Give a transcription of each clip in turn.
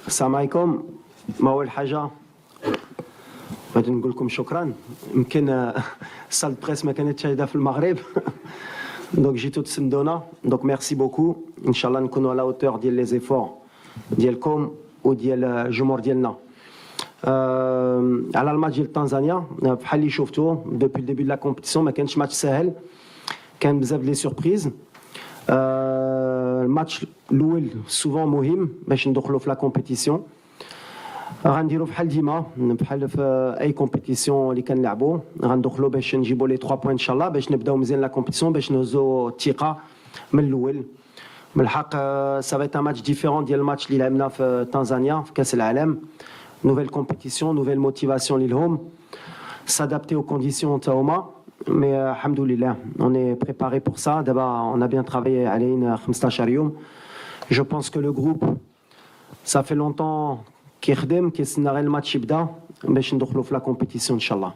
السلام عليكم. ما أول حاجة غادي نقول لكم شكرا. يمكن السال بريس ما كانتش هيدا في المغرب دونك جيتو تسندونا دونك ميرسي بوكو. ان شاء الله نكونوا على اوتور ديال لي زيفور ديالكم وديال الجمهور ديالنا. على الماتش ديال تنزانيا بحال اللي شفتوا دوبي الديبي لا كومبيتيسيون ما كانش ماتش سهل، كان بزاف لي سوربريز. الماتش الاول سوفون مهم باش ندخلوا في لا كومبيتيسيون. غنديروا بحال ديما بحال في اي كومبيتيسيون اللي كنلعبوا، غندخلوا باش نجيبوا لي 3 بوين ان شاء الله باش نبداو مزيان لا كومبيتيسيون باش نهزوا الثقه من الاول. من الحق سافيت ان ماتش ديفيرون ديال الماتش اللي لعبنا في تنزانيا في كاس العالم. نوفيل كومبيتيسيون نوفيل موتيفاسيون ليهم s'adapter aux conditions تاهما. مي الحمد لله on est préparé pour ça. دابا on a bien travaillé علينا 15 يوم. Je pense que le groupe ça fait longtemps كيخدم كيستنى غير الماتش يبدا باش ندخلوا في لا كومبيتيسيون ان شاء الله.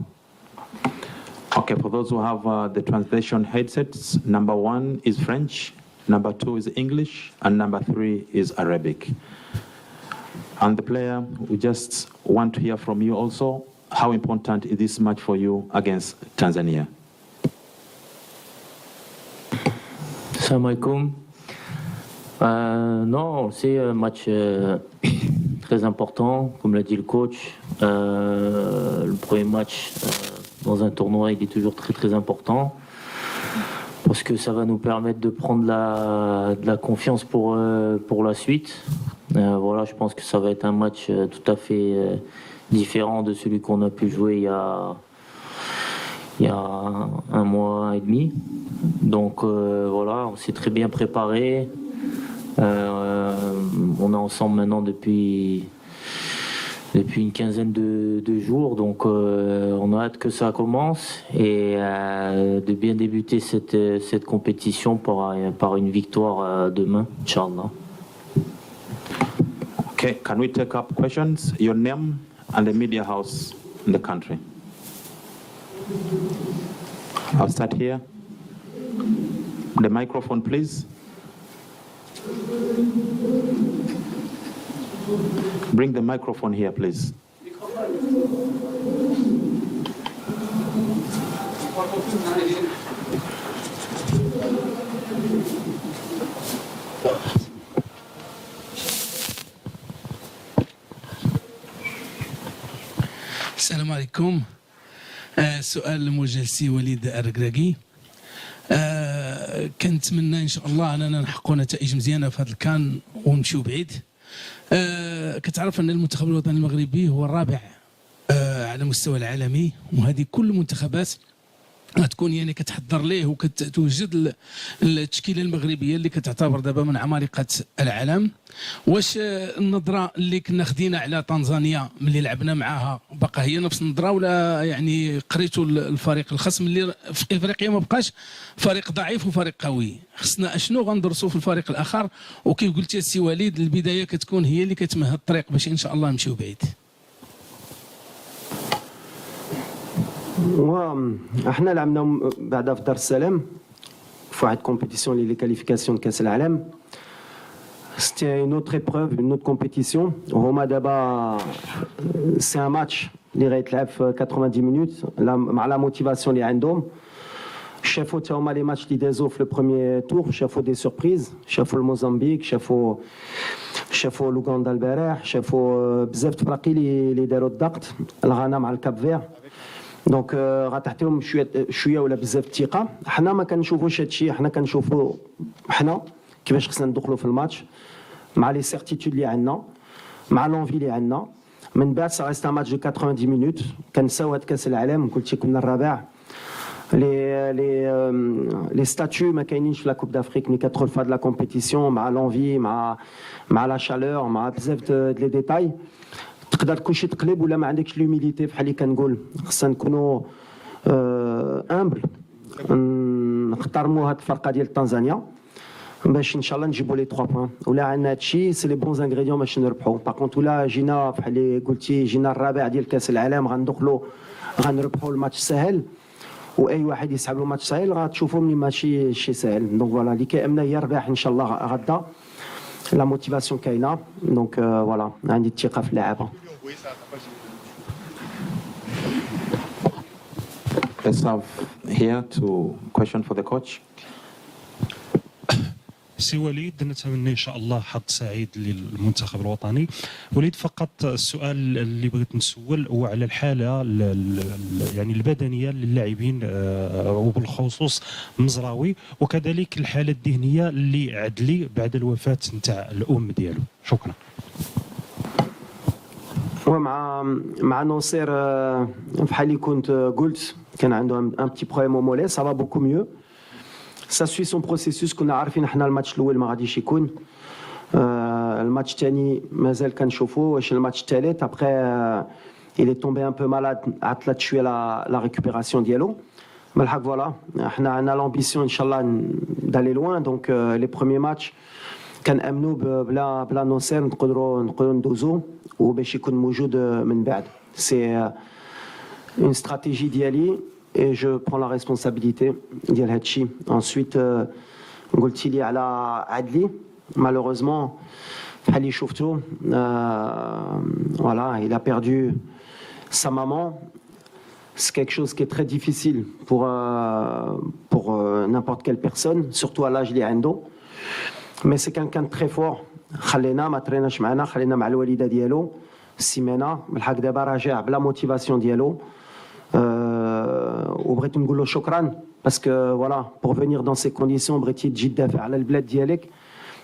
Okay, for those who have the translation headsets, number 1 is French, number 2 is English, and number 3 is Arabic. And the player, we just want to hear from you also, how important is this match for you against Tanzania? Salam alaikum. Non, c'est un match très important, comme l'a dit le coach. Le premier match dans un tournoi, il est toujours très très important parce que ça va nous permettre de prendre de la confiance pour la suite. Voilà, je pense que ça va être un match tout à fait différent de celui qu'on a pu jouer il y a un mois et demi. Donc voilà, on s'est très bien préparé. On est ensemble maintenant depuis une quinzaine de jours, donc on a hâte que ça commence et de bien débuter cette compétition par une victoire demain, Inch'Allah. Okay, can we take up questions? Your name and the media house in the country. I'll start here. The microphone, please. Bring the microphone here, please. السلام عليكم. سؤال موجه لسي وليد الركراكي. كنتمنى ان شاء الله اننا نحققوا نتائج مزيانه في هذا الكان ونمشيو بعيد. كتعرف ان المنتخب الوطني المغربي هو الرابع على مستوى العالمي، وهذه كل المنتخبات غتكون يعني كتحضر ليه وكتوجد التشكيله المغربيه اللي كتعتبر دابا من عمالقه العالم. واش النظره اللي كنا خدينا على تنزانيا ملي لعبنا معاها باقا هي نفس النظره، ولا يعني قريتوا الفريق الخصم اللي في افريقيا ما بقاش فريق ضعيف وفريق قوي؟ خصنا اشنو غندرسوا في الفريق الاخر؟ وكيف قلتي السي وليد البدايه كتكون هي اللي كتمهد الطريق باش ان شاء الله نمشيو بعيد. احنا لعبنا بعدا في دار السلام في واحد كومبيتيسيون اللي كاليفيكاسيون كاس العالم. سيتي اون اوتر ايبروف اون اوتر كومبيتيسيون. وهما دابا سي ان ماتش اللي غيتلعب في 90 مينوت مع لا موتيفاسيون اللي عندهم. شافوا تا هما لي ماتش اللي دازو في لو بروميير تور، شافوا دي سوربريز، شافوا الموزمبيق، شافوا لوغندا البارح، شافوا بزاف تفراقي اللي داروا الضغط، الغانا مع الكاب فير. دونك غتعطيهم شويه ولا بزاف الثقه. حنا ما كنشوفوش هادشي، حنا كنشوفوا حنا كيفاش خصنا ندخلوا في الماتش مع لي سيرتيتود اللي عندنا، مع لونفي اللي عندنا. من بعد سا ريست ان ماتش دو 90 مينوت. كنساو هاد كاس العالم، قلت لكم كنا الرابع. لي ستاتيو ما كاينينش في لا كوب دافريك ملي كتدخل في هاد لا كومبيتيسيون، مع لونفي مع لا شالور مع بزاف لي ديتاي. تقدر كلشي تقلب ولا ما عندكش لوميليتي بحال اللي كنقول. خصنا نكونوا امبل، نحترموا هاد الفرقه ديال تنزانيا باش ان شاء الله نجيبوا لي 3 بوين. ولا عندنا هادشي سي لي بونز انغريديون باش نربحوا. باغ كونت ولا جينا بحال اللي قلتي جينا الرابع ديال كاس العالم غندخلوا غنربحوا الماتش سهل، واي واحد يسحب له ماتش سهل غتشوفوا ملي ماشي شي سهل. دونك فوالا اللي كيامنا هي الرباح ان شاء الله غدا. la motivation كاينه. Donc voilà, عندي الثقه في اللاعب. Let's have here to question for the coach. سي وليد، نتمنى ان شاء الله حظ سعيد للمنتخب الوطني. وليد، فقط السؤال اللي بغيت نسول هو على الحاله يعني البدنيه للاعبين وبالخصوص مزراوي، وكذلك الحاله الذهنيه اللي عدلي بعد الوفاه نتاع الام ديالو. شكرا. مع ناصر بحال اللي كنت قلت كان عنده ان بتي بروبليم او مولي، سا فا بوكو ميو. Ça suit son processus. كنا عارفين احنا الماتش الاول ما غاديش يكون، الماتش الثاني مازال كنشوفوا واش الماتش الثالث. ابخي il est tombé un peu malade، عطلت شويه لا ريكوبيراسيون ديالو. بالحق فوالا احنا عندنا لامبيسيون ان شاء الله دالي لوان. دونك لي بروميي ماتش كنامنوا بلا نوصير نقدروا ندوزو وباش يكون موجود من بعد. سي اون استراتيجي ديالي et je prends la responsabilité ديال هادشي. ensuite قلتي لي على عدلي، malheureusement بحال اللي شفتو voilà, il a perdu sa maman. C'est quelque chose qui est très difficile pour n'importe quelle personne, surtout à l'âge اللي عنده. mais c'est quelqu'un de très fort. خلينا ما تريناش معنا، خلينا مع الوالده ديالو السيمانه. بالحق دابا راجع بلا موتيفاسيون ديالو. وبغيت نقول له شكرا باسكو فوالا بور فينير دون سي كونديسيون بغيتي تجي تدافع على البلاد ديالك،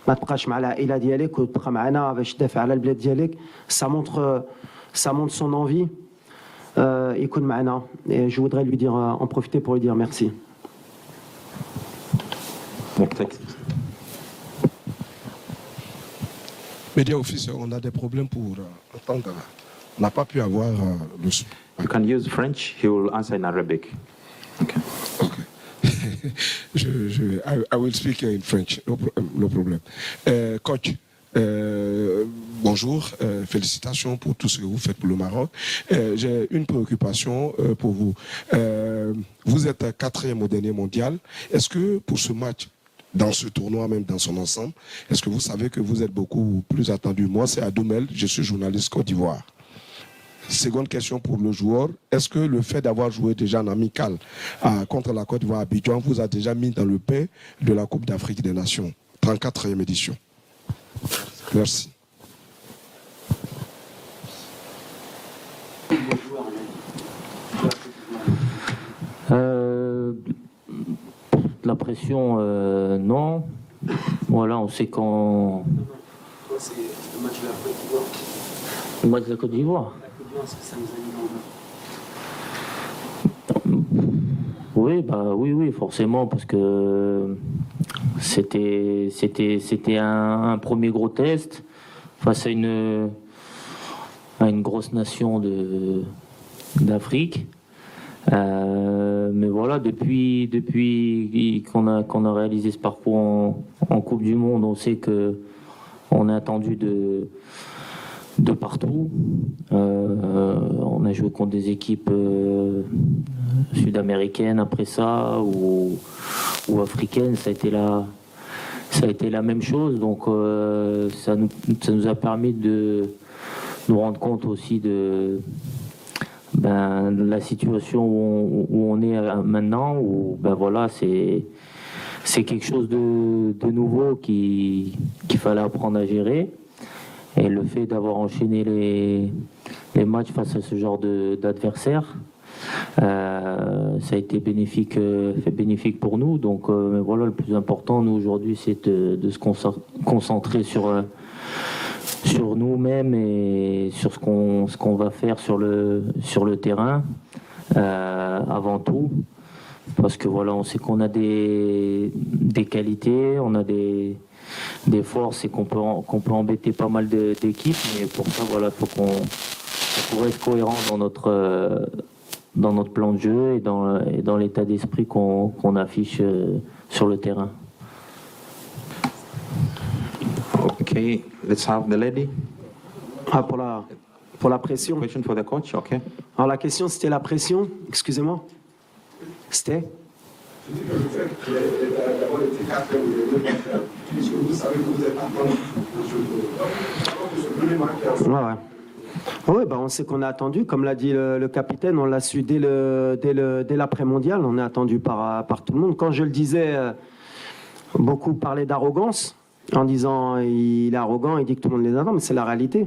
ما تبقاش مع العائله ديالك وتبقى معنا باش تدافع على البلاد ديالك. سا مونتر سون انفي يكون معنا. جو voudrais lui dire en profiter pour lui dire merci. Média officiel, on a des problèmes pour entendre. On n'a pas pu avoir le son. You can use French, he will answer in Arabic. Okay. Okay. I will speak in French, no problem. Coach, bonjour, félicitations pour tout ce que vous faites pour le Maroc. J'ai une préoccupation pour vous. Vous êtes 4e au dernier mondial. Est-ce que pour ce match, dans ce tournoi, même dans son ensemble, est-ce que vous savez que vous êtes beaucoup plus attendu? Moi, c'est Adoumel, je suis journaliste Côte d'Ivoire. Seconde question pour le joueur, est-ce que le fait d'avoir joué déjà en amical contre la Côte d'Ivoire à Abidjan vous a déjà mis dans le pain de la Coupe d'Afrique des Nations, 34e édition? Merci. La pression, non. Voilà, on sait quand... C'est le match de la Côte d'Ivoire. Le match de la Côte d'Ivoire. Est-ce que ça nous a mis dans le Oui, bah oui, forcément, parce que c'était un premier gros test face à une grosse nation d'Afrique. Mais voilà, depuis qu'on a réalisé ce parcours en Coupe du Monde, on sait que on est attendu de partout. On a joué contre des équipes sud-américaines après ça ou africaines. Ça a été la même chose. Donc ça nous a permis de nous rendre compte aussi de la situation où on est maintenant. Où ben voilà, c'est quelque chose de nouveau qu'il fallait apprendre à gérer. Et le fait d'avoir enchaîné les matchs face à ce genre d'adversaire, ça a été bénéfique pour nous. Donc mais voilà, le plus important, nous, aujourd'hui, c'est de se concentrer sur nous-mêmes et sur ce qu'on va faire sur le terrain, avant tout. Parce que voilà, on sait qu'on a des qualités, on a des forces et qu'on peut embêter pas mal d'équipes, mais pour ça, voilà, il faut qu'on reste cohérent dans notre plan de jeu et dans l'état d'esprit qu'on affiche sur le terrain. Okay, let's have the lady. Ah, pour la pression. Question for the coach, okay. Alors la question, c'était la pression. Excusez-moi. C'était puisque vous savez que vous êtes attendu pour ce premier match. Ouais. Oui, on sait qu'on est attendu. Comme l'a dit le capitaine, on l'a su dès l'après-mondial. On est attendu par tout le monde. Quand je le disais, beaucoup parlaient d'arrogance en disant il est arrogant, il dit que tout le monde les attend, mais c'est la réalité.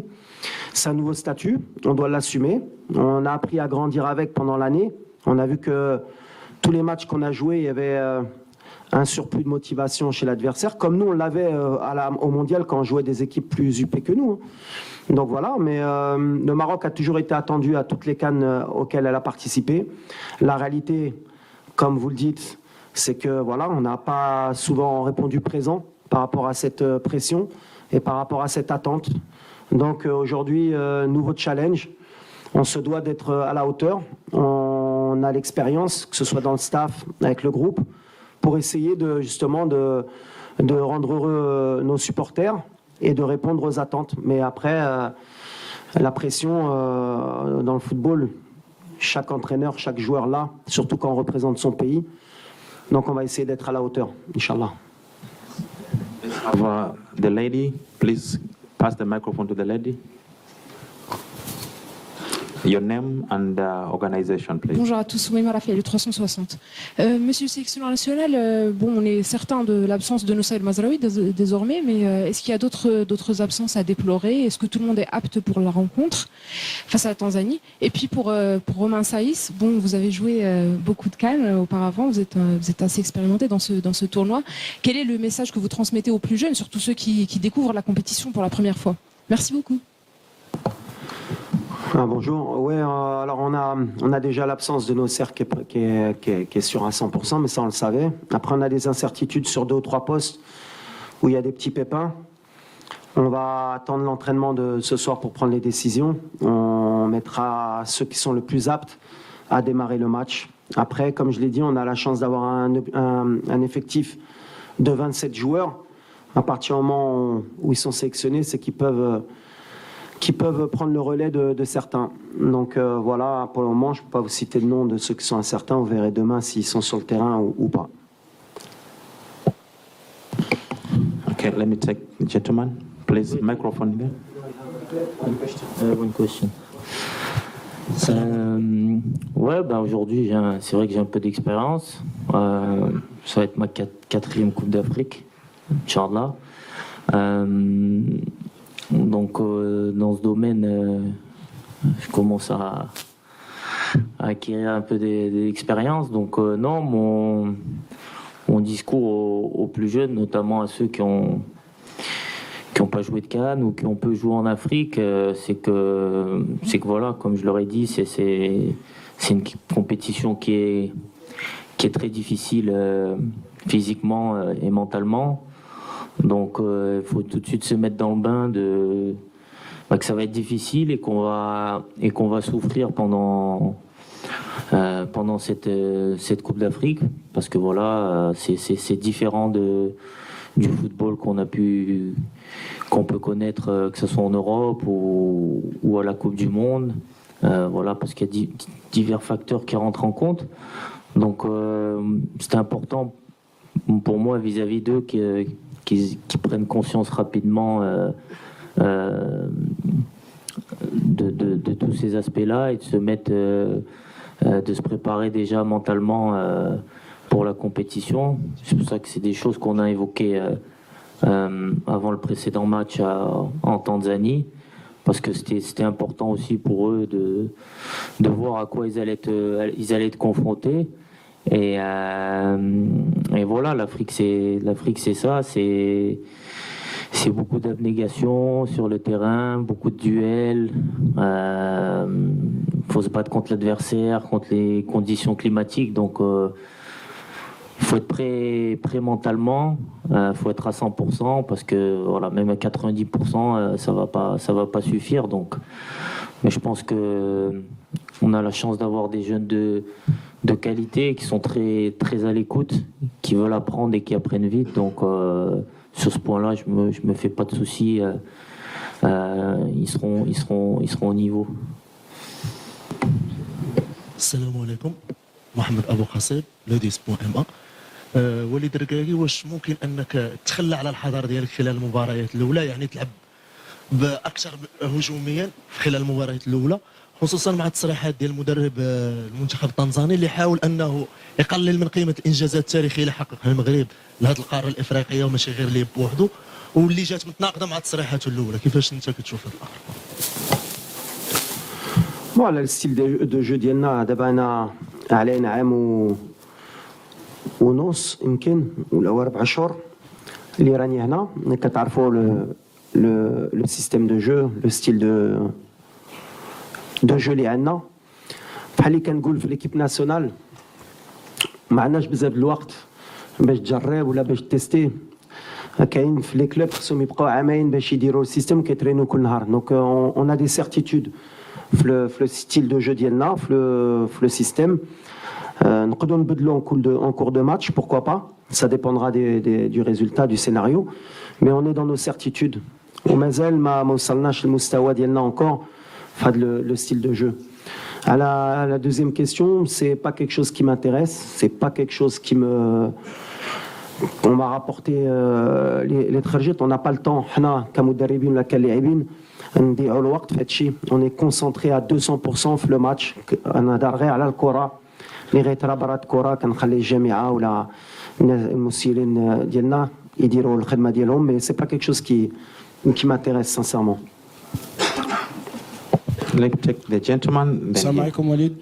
C'est un nouveau statut, on doit l'assumer. On a appris à grandir avec pendant l'année. On a vu que tous les matchs qu'on a joués, il y avait un surplus de motivation chez l'adversaire, comme nous on l'avait au mondial quand on jouait des équipes plus huppées que nous. Donc voilà, mais le Maroc a toujours été attendu à toutes les CAN auxquelles elle a participé. La réalité, comme vous le dites, c'est que voilà, on n'a pas souvent répondu présent par rapport à cette pression et par rapport à cette attente. Donc aujourd'hui, nouveau challenge. On se doit d'être à la hauteur. On a l'expérience, que ce soit dans le staff, avec le groupe, pour essayer justement de rendre heureux nos supporters et de répondre aux attentes. Mais après, la pression dans le football, chaque entraîneur, chaque joueur là, surtout quand on représente son pays. Donc on va essayer d'être à la hauteur, Inch'Allah. The lady, please pass the microphone to the lady. Your name and organization, please. Bonjour à tous, Ouima Rafael, le 360. Monsieur le sélectionneur national, on est certain de l'absence de Noussaïr Mazraoui désormais, mais est-ce qu'il y a d'autres absences à déplorer? Est-ce que tout le monde est apte pour la rencontre face à la Tanzanie? Et puis pour Romain Saïs, vous avez joué beaucoup de CAN auparavant, vous êtes assez expérimenté dans ce tournoi. Quel est le message que vous transmettez aux plus jeunes, surtout ceux qui découvrent la compétition pour la première fois? Merci beaucoup. Bonjour. Ouais, alors on a déjà l'absence de Nosser qui est sur à 100%, mais ça on le savait. Après on a des incertitudes sur 2 ou 3 postes où il y a des petits pépins. On va attendre l'entraînement de ce soir pour prendre les décisions. On mettra ceux qui sont le plus aptes à démarrer le match. Après, comme je l'ai dit, on a la chance d'avoir un effectif de 27 joueurs. À partir du moment où ils sont sélectionnés, c'est qu'ils peuvent prendre le relais de certains. Donc voilà, pour le moment, je ne peux pas vous citer le nom de ceux qui sont incertains. Vous verrez demain s'ils sont sur le terrain ou pas. Okay, let me take the gentleman. Please, microphone there. One question. Aujourd'hui, c'est vrai que j'ai un peu d'expérience. Ça va être ma 4e Coupe d'Afrique, Inch'Allah. Donc dans ce domaine, je commence à acquérir un peu d'expérience. Donc non, mon discours aux plus jeunes, notamment à ceux qui ont pas joué de CAN ou qui ont peu joué en Afrique, c'est que voilà, comme je leur ai dit, c'est une compétition qui est très difficile physiquement et mentalement. Donc il faut tout de suite se mettre dans le bain que ça va être difficile et qu'on va souffrir pendant cette Coupe d'Afrique, parce que voilà, c'est différent du football qu'on peut connaître, que ce soit en Europe ou à la Coupe du Monde. Voilà, parce qu'il y a divers facteurs qui rentrent en compte. Donc c'était important pour moi vis-à-vis d'eux qui prennent conscience rapidement de tous ces aspects-là et de se mettre, de se préparer déjà mentalement pour la compétition. C'est pour ça que c'est des choses qu'on a évoquées avant le précédent match en Tanzanie, parce que c'était important aussi pour eux de voir à quoi ils allaient être confrontés. Et voilà, l'Afrique c'est ça, c'est beaucoup d'abnégation sur le terrain, beaucoup de duels. Faut se battre contre l'adversaire, contre les conditions climatiques. Donc il faut être prêt mentalement, faut être à 100%, parce que voilà, même à 90% ça va pas suffire. Donc, mais je pense que on a la chance d'avoir des jeunes de qualité qui sont très très à l'écoute, qui veulent apprendre et qui apprennent vite. Donc sur ce point-là, je me fais pas de soucis. Ils seront au niveau. Salam alaikum. Mohamed Abou Khasseb, ladies.ma. وليد الركراكي، واش ممكن انك تخلى على الحضور ديالك خلال المباريات الاولى، يعني تلعب باكثر هجوميا خلال المباريات الاولى، خصوصا مع التصريحات ديال المدرب المنتخب التنزاني اللي حاول انه يقلل من قيمه الانجازات التاريخيه اللي حققها المغرب لهذه القاره الافريقيه وماشي غير ليه بوحده، واللي جات متناقضه مع تصريحاته الاولى. كيفاش انت كتشوف هذا الامر؟ على الستيل دو جو ديالنا دابا انا علينا عام ونص يمكن ولا 4 شهور اللي راني هنا. كتعرفوا لو سيستيم دو جو، لو ستيل دو جو اللي عندنا. بحال اللي كنقول في ليكيب ناسيونال ما عندناش بزاف د الوقت باش تجرب ولا باش تيستي. كاين في لي كلوب خصهم يبقاو عامين باش يديروا السيستم كيترينو كل نهار. دونك اون ا دي سيرتيتود في لو ستيل دو جو ديالنا في لو سيستيم. نقدروا نبدلوا en cours de match, pourquoi pas, ça dépendra du résultat du scénario, mais on est dans nos certitudes. ومازال ما وصلناش للمستوى ديالنا encore في هذا le style de jeu. À la deuxième question, c'est pas quelque chose qui m'intéresse, c'est pas quelque chose qui me... On m'a rapporté les trajets, on n'a pas le temps. حنا كمدربين ولا كلاعبين نضيعوا الوقت في هذا الشيء. On est concentré à 200% في le match. انا دار غير على الكره اللي غيترا برا الكره. كنخلي الجامعه ولا المسيرين ديالنا يديروا الخدمه ديالهم. مي سي با كيك شوز كي m'intéresse sincèrement. Let's take the gentleman. Salam alaikum Walid.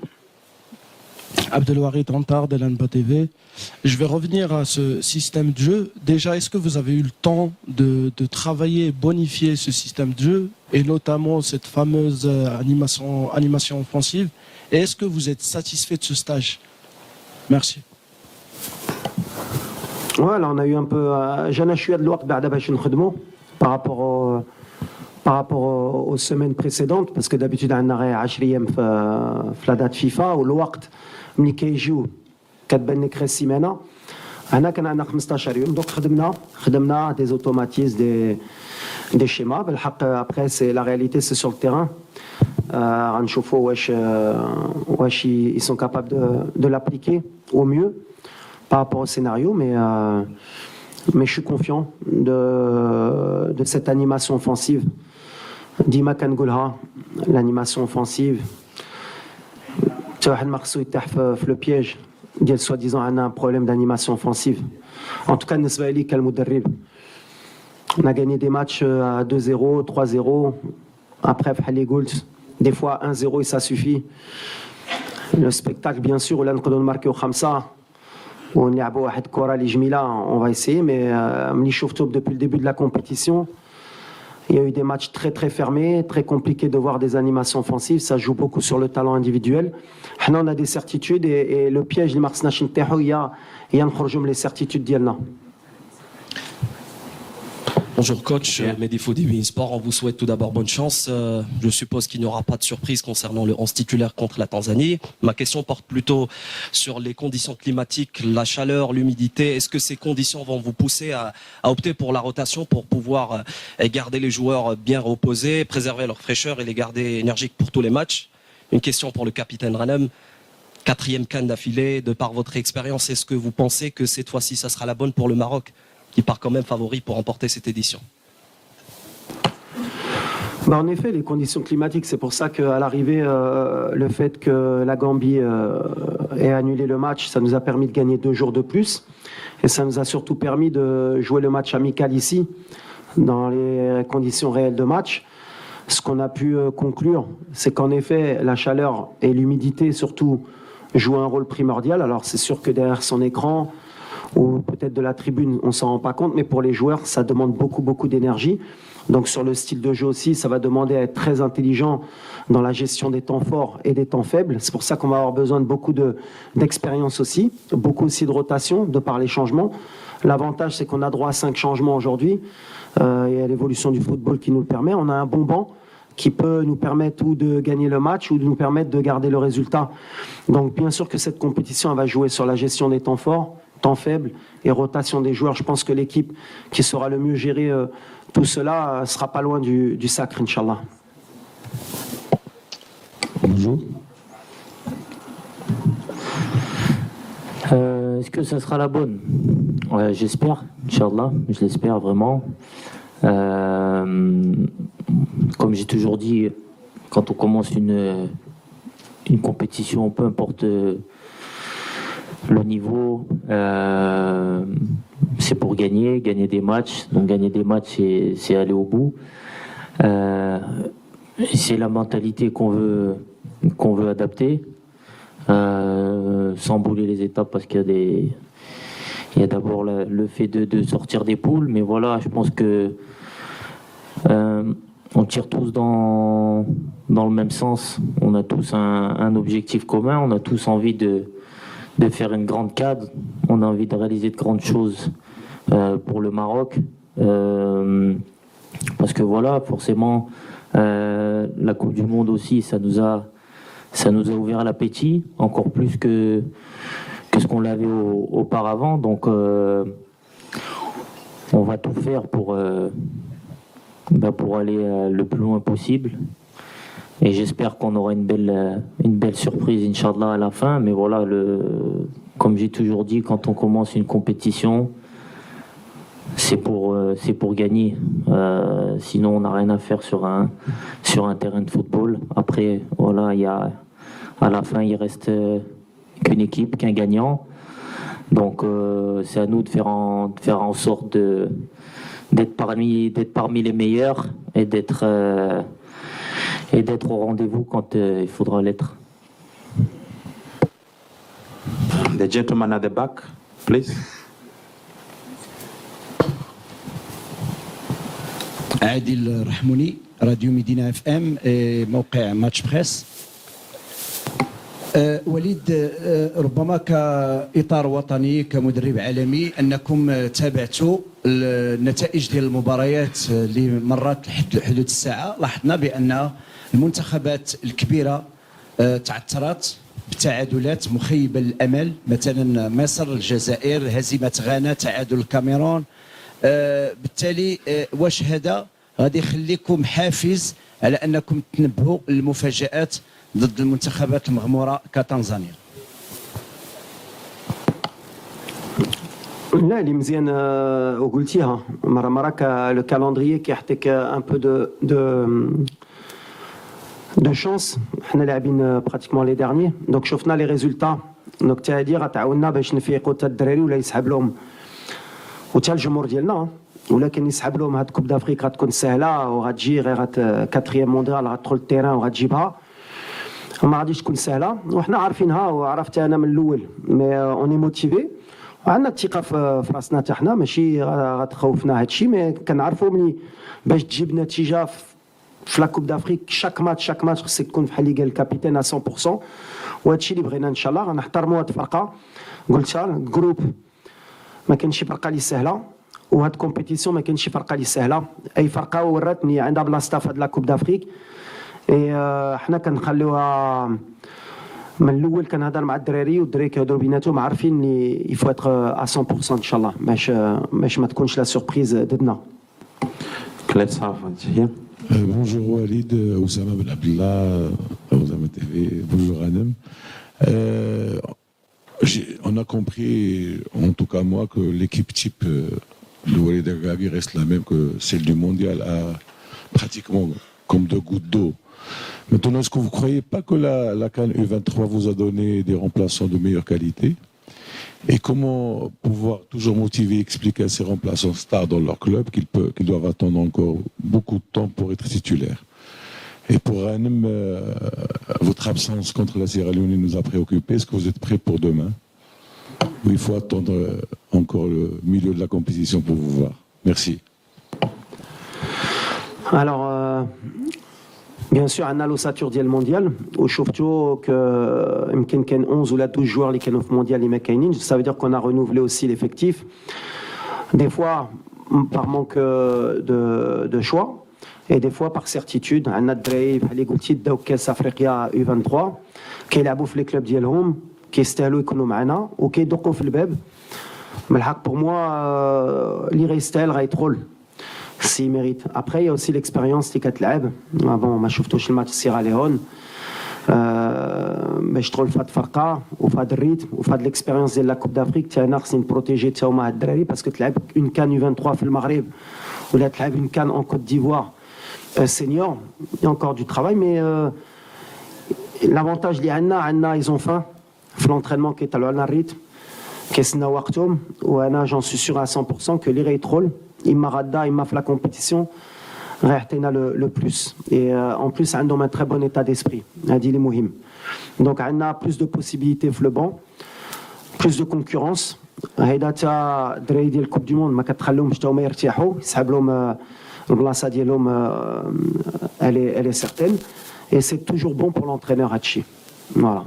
Abdelwarid Antar de l'ANBA TV. Je vais revenir à ce système de jeu. Déjà, est-ce que vous avez eu le temps de travailler, bonifier ce système de jeu et notamment cette fameuse animation offensive? Et est-ce que vous êtes satisfait de ce stage? Merci. Voilà, on a eu un peu... J'en ai eu de l'ouest بعد باش نخدمو par rapport aux semaines précédentes, parce que d'habitude on a 10 ايام في la date FIFA والوقت ملي كيجيو كتبان لك غير السيمانه. هنا كان عندنا 15 يوم. دونك خدمنا دي اوتوماتيز دي شيما. بالحق ابري سي لا رياليتي سي سور التيران. غنشوفوا واش ils sont capables de l'appliquer au mieux par rapport au scénario, mais je suis confiant de cette animation offensive. ديما كنقولها l'animation offensive حتى واحد ما خصو يطيح في لو بييج ديال سوا ديزون عندنا ان بروبليم d'animation offensive. En tout cas بالنسبه لي كالمدرب on a gagné des matchs à 2-0 3-0 après بحال اللي قلت des fois 1-0 et ça suffit. Le spectacle bien sûr ولا نقدروا نماركيو 5 ونلعبوا واحد الكره اللي جميله on va essayer, mais ملي شفتو depuis le début de la compétition il y a eu des matchs très très fermés, très compliqués de voir des animations offensives. Ça joue beaucoup sur le talent individuel. Nous, on a des certitudes et le piège اللي ما خصناش نطيحوا هي نخرجوا من les certitudes ديالنا. Bonjour coach, Mehdi Foudi, beIN Sport. On vous souhaite tout d'abord bonne chance. Je suppose qu'il n'y aura pas de surprise concernant le 11 titulaire contre la Tanzanie. Ma question porte plutôt sur les conditions climatiques, la chaleur, l'humidité. Est-ce que ces conditions vont vous pousser à opter pour la rotation pour pouvoir garder les joueurs bien reposés, préserver leur fraîcheur et les garder énergiques pour tous les matchs? Une question pour le capitaine Ranem. 4e CAN d'affilée, de par votre expérience, est-ce que vous pensez que cette fois-ci, ça sera la bonne pour le Maroc, qui part quand même favori pour remporter cette édition? En effet, les conditions climatiques, c'est pour ça qu'à l'arrivée, le fait que la Gambie ait annulé le match, ça nous a permis de gagner 2 jours de plus. Et ça nous a surtout permis de jouer le match amical ici, dans les conditions réelles de match. Ce qu'on a pu conclure, c'est qu'en effet, la chaleur et l'humidité surtout jouent un rôle primordial. Alors c'est sûr que derrière son écran, ou peut-être de la tribune, on ne s'en rend pas compte, mais pour les joueurs, ça demande beaucoup d'énergie. Donc sur le style de jeu aussi, ça va demander à être très intelligent dans la gestion des temps forts et des temps faibles. C'est pour ça qu'on va avoir besoin de beaucoup d'expérience aussi, beaucoup aussi de rotation de par les changements. L'avantage, c'est qu'on a droit à 5 changements aujourd'hui. Il y a l'évolution du football qui nous le permet. On a un bon banc qui peut nous permettre ou de gagner le match ou de nous permettre de garder le résultat. Donc bien sûr que cette compétition, elle va jouer sur la gestion des temps forts, temps faible et rotation des joueurs. Je pense que l'équipe qui saura le mieux gérer tout cela sera pas loin du sacre, Inch'Allah. Bonjour. est-ce que ça sera la bonne? J'espère, Inch'Allah, je l'espère vraiment. Comme j'ai toujours dit, quand on commence une compétition, peu importe le niveau, c'est pour gagner des matchs. Donc gagner des matchs, c'est aller au bout. C'est la mentalité qu'on veut adapter, sans bouler les étapes, parce qu'il y a d'abord le fait de sortir des poules, mais voilà, je pense que on tire tous dans le même sens. On a tous un objectif commun, on a tous envie de faire une grande cadre, on a envie de réaliser de grandes choses pour le Maroc, parce que voilà, forcément, la Coupe du Monde aussi, ça nous a ouvert l'appétit, encore plus que ce qu'on l'avait auparavant. Donc on va tout faire pour aller le plus loin possible. Et j'espère qu'on aura une belle surprise, Inch'Allah, à la fin. Mais voilà, comme j'ai toujours dit, quand on commence une compétition, c'est pour gagner. Sinon, on n'a rien à faire sur un terrain de football. Après, voilà, à la fin, il reste qu'une équipe, qu'un gagnant. Donc, c'est à nous de faire en sorte d'être parmi les meilleurs et d'être au rendez-vous quand il faudra l'être. The gentleman at the back, please. عادل رحموني راديو مدينة اف ام موقع ماتش بريس. وليد، ربما كإطار وطني كمدرب عالمي أنكم تابعتوا النتائج ديال المباريات اللي مرت لحد حدود الساعة. لاحظنا بأن المنتخبات الكبيرة تعثرت بتعادلات مخيبة للأمل، مثلا مصر، الجزائر، هزيمة غانا، تعادل الكاميرون. بالتالي واش هذا غادي يخليكم حافز على أنكم تنبهوا المفاجآت ضد المنتخبات المغمورة كتنزانيا؟ لا اللي مزيان وقلتيها مرة لو كالندريي كيعطيك ان بو دو شانس. حنا لاعبين براتيكمون لي ديرني، دونك شفنا لي ريزولتا، دونك تا هادي غتعاوننا باش نفيقوا تا الدراري ولا يسحب لهم وتا الجمهور ديالنا، ولكن يسحب لهم هاد كوب دافريك غتكون سهله وغتجي غير كاتريام مونديال غتدخل التيران وغتجيبها، ما غاديش تكون سهله وحنا عارفينها وعرفت انا من الاول. مي اوني موتيفي وعندنا الثقه في راسنا حتى حنا، ماشي غتخوفنا هادشي، مي كنعرفوا ملي باش تجيب نتيجه في لا كوب دافريك شاك ماتش خصك تكون بحال اللي قال الكابيتان 100%، وهادشي اللي بغينا ان شاء الله. غنحترموا هاد الفرقه، قلتها الجروب ما كاينش شي فرقه اللي سهله، وهاد كومبيتيسيون ما كاينش شي فرقه اللي سهله. اي فرقه وراتني عندها بلاصتها في هاد لا كوب دافريك. حنا كنخليوها من الاول. كنهضر مع الدراري والدراري كيهضروا بيناتهم عارفين اللي يفو اتر 100% ان شاء الله، باش ما تكونش لا سوربريز ضدنا. Let's have here. Bonjour Walid, Oussama Ben Abdallah, Oussama TV, bonjour Hanem. On a compris, en tout cas moi, que l'équipe type de Walid Aghabi reste la même que celle du mondial, pratiquement comme deux gouttes d'eau. Maintenant, est-ce que vous ne croyez pas que la CAN U23 vous a donné des remplaçants de meilleure qualité? Et comment pouvoir toujours motiver et expliquer à ces remplaçants stars dans leur club qu'ils doivent attendre encore beaucoup de temps pour être titulaires? Et pour Hanem, votre absence contre la Sierra Leone nous a préoccupés. Est-ce que vous êtes prêts pour demain? Ou il faut attendre encore le milieu de la compétition pour vous voir? Merci. Alors, bien sûr, on a l'ossature ديال المونديال وشفتوا يمكن كان 11 ولا 12 joueurs اللي كانوا في المونديال اللي ما كاينينش. Ça veut dire qu'on a renouvelé aussi l'effectif. Des fois par manque de choix et des fois par certitude. عندنا الدراري بحال اللي قلتي داو كاس افريقيا U23 كيلعبوا في لي كلوب ديالهم، كيستاهلوا يكونوا معنا وكيدقوا في الباب. من الحق pour moi اللي غيستاهل غيدخل s'il mérite. Après, il y a aussi l'expérience اللي كتلعب. Bon, ما شفتوش الماتش سيرا ليون، باش تدخل في هاد الفرقه وفي هاد الريتم وفي هاد ليكسبيريونس ديال لا كوب دافريك تاعنا خصني نبروتيجي تا هما هاد الدراري باسكو تلعب اون كان يو 23 في المغرب ولا تلعب اون كان اون كوت ديفوار سينيور y a encore du travail mais l'avantage اللي عندنا ils ont faim في l'entraînement كيطلعوا لنا الريتم كيسناو وقتهم وانا j'en suis sûr à 100% que اللي غيدخل اما غدا اما في لا كومبيتيسيون غيعطينا لو بلوس et en plus عندهم un très bon état d'esprit هادي اللي مهم donc عندنا plus de possibilités في le banc plus de concurrence هيدا تا الدراري ديال الكوب دي موند ما كتخليهمش تا هما يرتاحوا يسحب لهم البلاصه ديالهم elle est certaine et c'est toujours bon pour l'entraîneur هادشي voilà.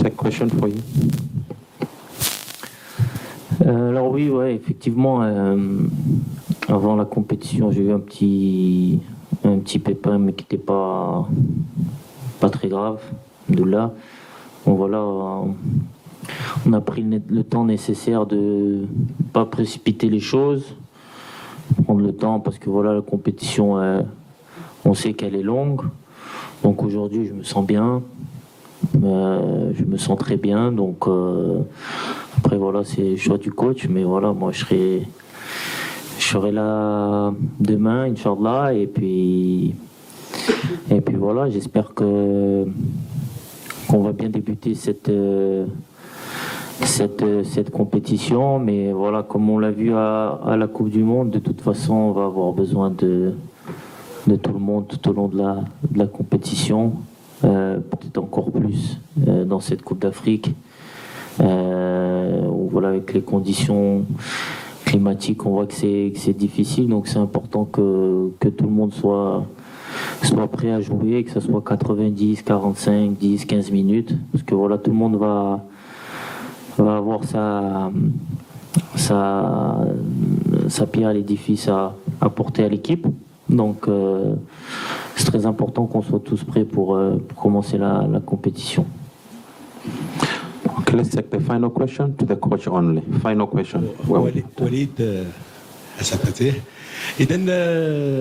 Take question for you. Alors oui, ouais, effectivement, avant la compétition, j'ai eu un petit pépin, mais qui n'était pas très grave. De là, bon voilà, on a pris le temps nécessaire de pas précipiter les choses, prendre le temps parce que voilà, la compétition, on sait qu'elle est longue. Donc aujourd'hui, je me sens bien. Je me sens très bien, donc après voilà, c'est le choix du coach, mais voilà, moi je serai là demain, Inch'Allah, et puis voilà, j'espère qu'on va bien débuter cette compétition, mais voilà, comme on l'a vu à la Coupe du Monde, de toute façon, on va avoir besoin de tout le monde tout au long de la compétition. Peut-être encore plus dans cette Coupe d'Afrique où voilà, avec les conditions climatiques on voit que c'est difficile, donc c'est important que tout le monde soit prêt à jouer, que ce soit 90, 45, 10, 15 minutes parce que voilà, tout le monde va avoir sa pierre à l'édifice à apporter à l'équipe. Donc, c'est très important qu'on soit tous prêts pour commencer la compétition. Okay, let's take the final question to the coach only. Final question. وليد اساتذه اذا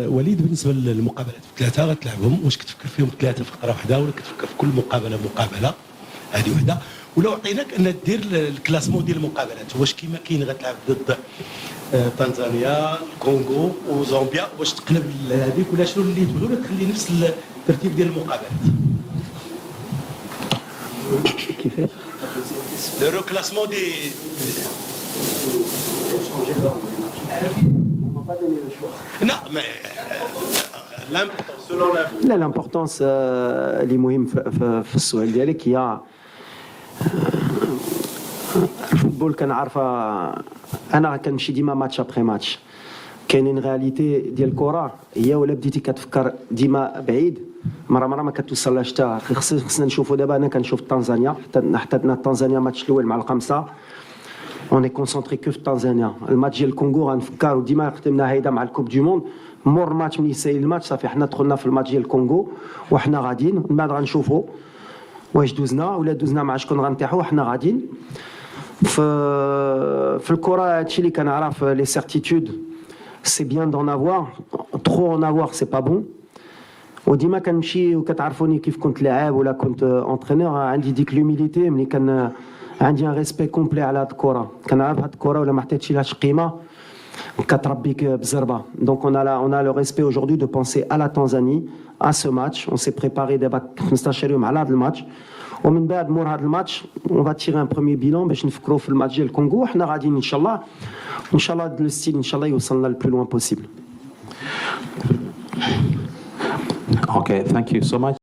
وليد بالنسبه للمقابلات الثلاثه غتلعبهم واش كتفكر فيهم ثلاثه في فقره واحده ولا كتفكر في كل مقابله هذه وحده ولو عطيناك ان دير الكلاسمون ديال المقابلات واش كيما كاين غتلعب ضد تنزانيا الكونغو وزامبيا واش تقلب هذيك ولا شنو اللي تقول ولا تخلي نفس الترتيب ديال المقابلات كيفاش لو كلاسمون دي لا ما لا l'importance اللي مهم في السؤال ديالك هي الفوتبول كنعرفها انا كنمشي ديما ماتش ابخي ماتش كاينين رياليتي ديال الكره هي ولا بديتي كتفكر ديما بعيد مره ما كتوصلهاش حتى خصنا نشوفوا دابا انا كنشوف تنزانيا حتى تنزانيا ماتش الاول مع الخمسه اون اي كونسونطري كو في تنزانيا الماتش ديال الكونغو غنفكر وديما ختمنا هيدا مع الكوب دي موند مور ماتش ملي يسالي الماتش صافي حنا دخلنا في الماتش ديال الكونغو وحنا غاديين من بعد غنشوفوا واش دوزنا ولا دوزنا مع شكون غنطيحوا وحنا غاديين في الكره هادشي اللي كنعرف لي سيرتيتود سي بيان دون افوار ترو اون افوار سي با بون وديما كنمشي وكتعرفوني كيف كنت لاعب ولا كنت انترينور عندي ديك لوميليتي ملي كان عندي ان ريسبي كومبلي على هاد الكره كنعرف هاد الكره ولا ما عطيتش لهاش قيمه كتربيك بزربه دونك on a le respect aujourd'hui de penser à la Tanzanie à ce match on s'est préparé دابا 15 يوم على هذا الماتش ومن بعد مور هذا الماتش on va tirer un premier bilan باش نفكروا في الماتش ديال الكونغو وحنا غاديين ان شاء الله هذا الستيل ان شاء الله يوصلنا le plus loin possible. Okay, thank you so much.